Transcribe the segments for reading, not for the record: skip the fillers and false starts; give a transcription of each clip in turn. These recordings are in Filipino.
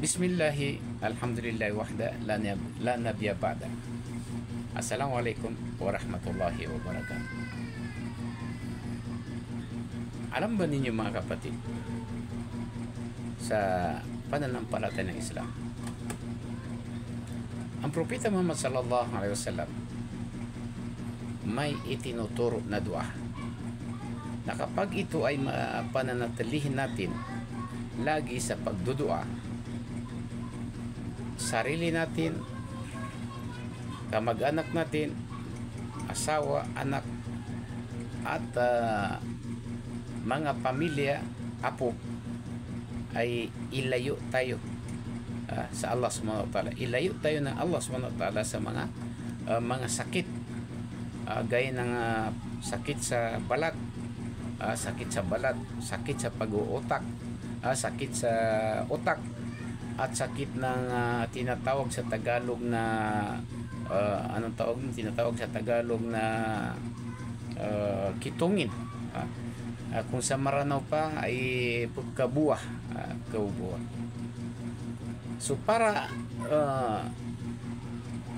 Bismillahi, alhamdulillahi wahda, la nabiyya ba'da. Assalamualaikum warahmatullahi wabarakatuh. Alam ba ninyo mga kapatid, sa pananampalataya ng Islam, ang Propeta Muhammad sallallahu alaihi wasallam may itinuturo na dua na kapag ito ay pananatilihin natin lagi sa pagdudua, sarili natin, kamag-anak natin, asawa, anak, at mga pamilya, apo, ay ilayo tayo sa Allah subhanahu wa ta'ala. Ilayo tayo ng Allah subhanahu wa ta'ala sa mga sakit, gaya ng sakit sa balat, sakit sa pag-uutak, sakit sa utak, at sakit ng tinatawag sa Tagalog na tinatawag sa Tagalog na kitungin. Kung sa Maranao pa ay kabuah. So para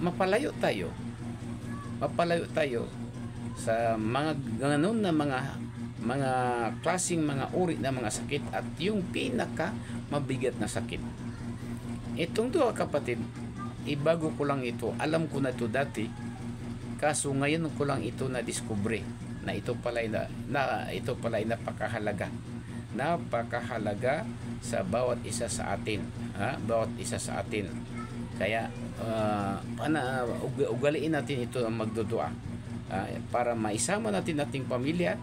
mapalayo tayo sa mga ganun na mga klaseng mga uri na mga sakit, at yung pinaka mabigat na sakit. Itong dua kapatid, ibago ko lang ito, alam ko na ito dati, kaso ngayon ko lang ito na-discover na ito pala ay napakahalaga sa bawat isa sa atin, kaya ugaliin natin ito ang magdudua, para maisama natin ating pamilya,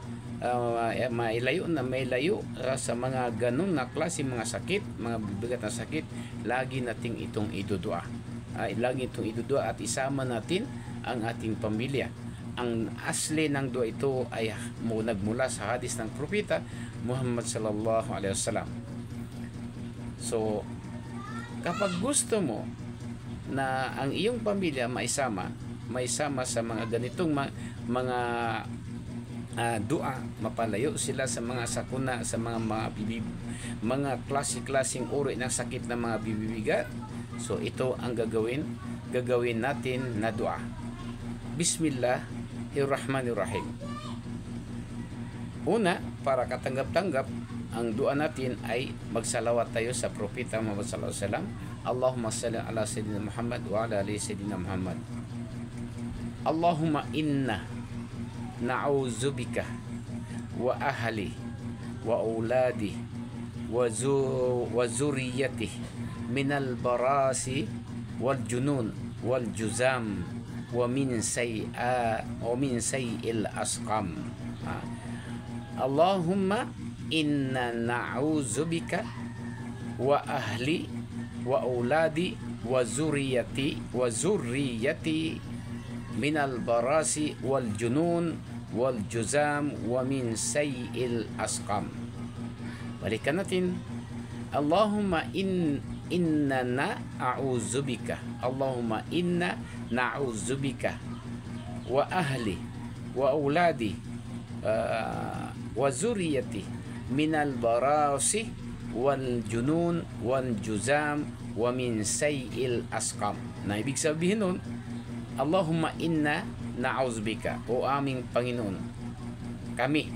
mailayo sa mga ganun na klase mga sakit, mga bigat na sakit. Lagi nating itong idudua, at isama natin ang ating pamilya. Ang asli ng dua ito ay nagmula sa hadis ng Propeta Muhammad sallallahu alaihi wasallam. So kapag gusto mo na ang iyong pamilya maisama sa mga ganitong mga dua, mapalayo sila sa mga sakuna, sa mga klase-klaseng uri ng sakit ng mga bibibigat. So ito ang gagawin natin na dua. Bismillahirrahmanirrahim. Una, para katanggap-tanggap ang dua natin ay magsalawat tayo sa Propeta Muhammad sallallahu alaihi wasallam. Allahumma salli ala sayyidina Muhammad wa ala ali sayyidina Muhammad. Allahumma inna na'udzubika wa ahli wa auladi wa zuriyati minal barasi wal junun wal juzam wa min say'il asqam. Allahumma inna na'udzubika wa ahli wa auladi wa zuriyati minal barasi wal junun wal juzam wa min say'il asqam. Balikan natin. Allahumma inna na'udzubika. Allahumma inna na'udzubika wa ahli wa auladi wa zuriyati minal barasi wal junun wal juzam wa min say'il asqam. Na ibig sabihin nun, Allahumma inna na'udzubika, o aming Panginoon, kami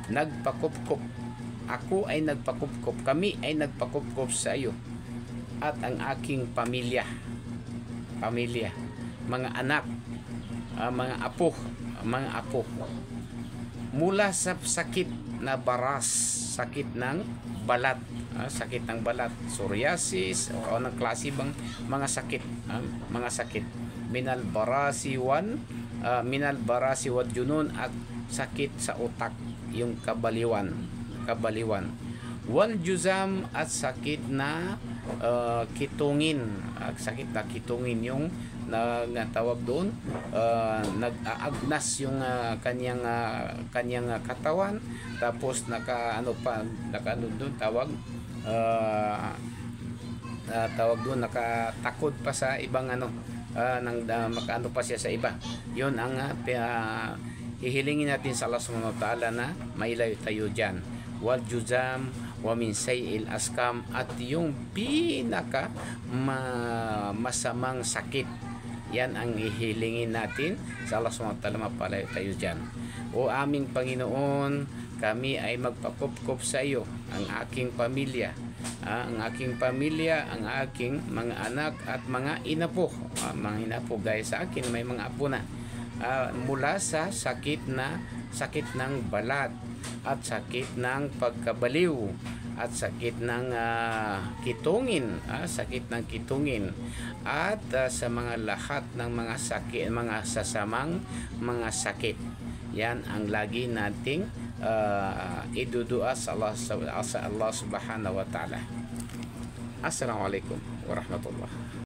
nagpakupkup, ako ay nagpakupkup, kami ay nagpakupkup sa iyo at ang aking pamilya, mga anak, mga apo, mula sa sakit na baras, sakit ng balat, psoriasis o anong klase bang mga sakit, minal barasi wad junun, at sakit sa utak, yung kabaliwan, wal juzam, at sakit na kitungin, yung tawag doon, nag-aagnas yung kanyang katawan, tapos tawag doon, nakatakod pa sa ibang makaano pa siya sa iba. Yun ang hihilingin natin sa Allah subhanahu wa ta'ala na mailayo tayo dyan. wal juzam wa min sayil askam, at yung pinaka masamang sakit. Yan ang ihilingin natin sa Allah SWT, mapalayo tayo dyan. O aming Panginoon, kami ay magpakupkup sa iyo, ang aking pamilya, ang aking mga anak at mga inapo, mga inapo gaya sa akin, may mga apo na, mula sa sakit ng balat at sakit ng pagkabaliw at sakit ng kitungin, at sa mga lahat ng mga sakit, mga sasamang mga sakit. Yan ang lagi nating idudua sa Allah subhanahu wa ta'ala. Assalamualaikum warahmatullahi